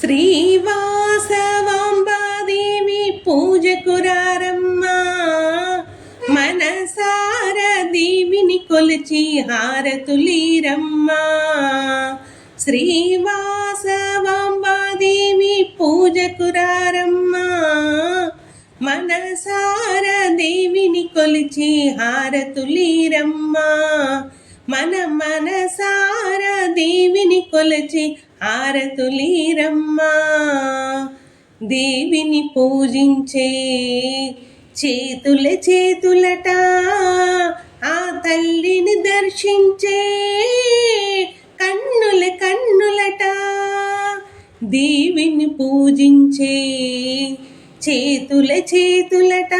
శ్రీవాసవాంబాదేవి పూజకురారమ్మా, మనసార దేవిని కొలిచి హారతులీరమ్మా. శ్రీవాసవాంబాదేవి పూజకురారమ్మా, మనసార దేవిని కొలిచి హారతులీరమ్మా. మన మనసార దేవిని కొలిచి హారతులీరమ్మా. దేవిని పూజించే చేతులట, ఆ తల్లిని దర్శించే కన్నులట. దేవిని పూజించే చేతులట,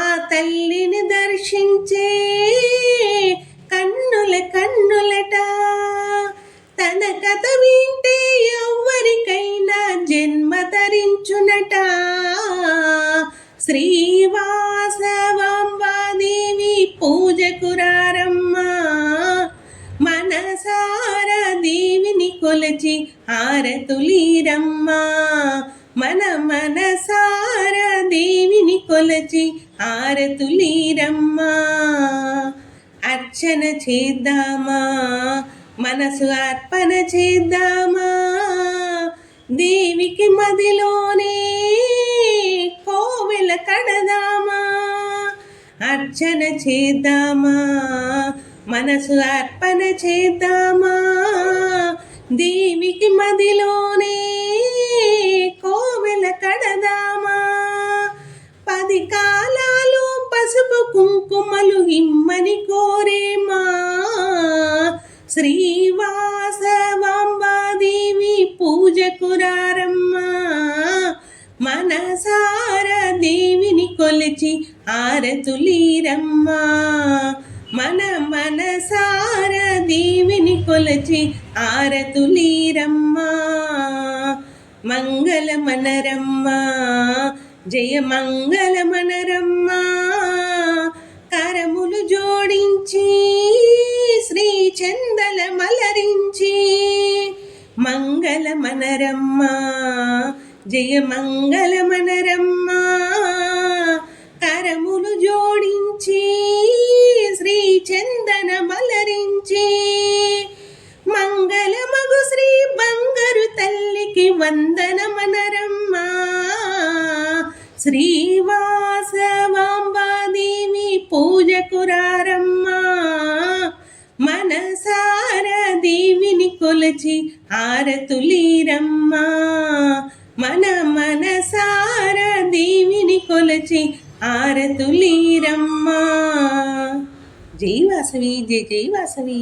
ఆ తల్లిని దర్శించే కన్నులట. తన కథ వింటే ఎవ్వరికైనా జన్మ తరించునట. శ్రీవాసవాంబాదేవి పూజకురారమ్మా, మనసార దేవిని కొలిచి హారతులీరమ్మా. మన మనసార దేవిని కొలిచి హారతులీరమ్మా. అర్చన చేద్దామా, మనసు అర్పణ చేద్దామా, దేవికి మదిలోనే కోవెల కడదామా. అర్చన చేద్దామా, మనసు అర్పణ చేద్దామా, దేవికి మదిలోనే కోవెల కడదామా. 10 కాలాలు పసుపు కుంకుమలు ఇమ్మని కోరేమా. శ్రీవాసవాంబాదేవి పూజకురారమ్మా, మనసార దేవిని కొలిచి హారతులీరమ్మా. మన మనసార దేవిని కొలిచి హారతులీరమ్మా. మంగళమనరమ్మా, జయ మంగళమనరమ్మా. కరములు జోడించి శ్రీ చందల మలరించి మంగళమనరమ్మా, జయ మంగళమనరమ్మా. కరములు జోడించి శ్రీ చందన మలరించి మంగళమగు శ్రీ బంగారు తల్లికి వందనమనరమ్మా. శ్రీవాసవాంబాదేవి పూజకురారమ్మా, మనసార దేవిని కొలిచి హారతులీరమ్మా. మన మనసార దేవిని కొలిచి హారతులీరమ్మా. జై వాసవి, జై జై వాసవి.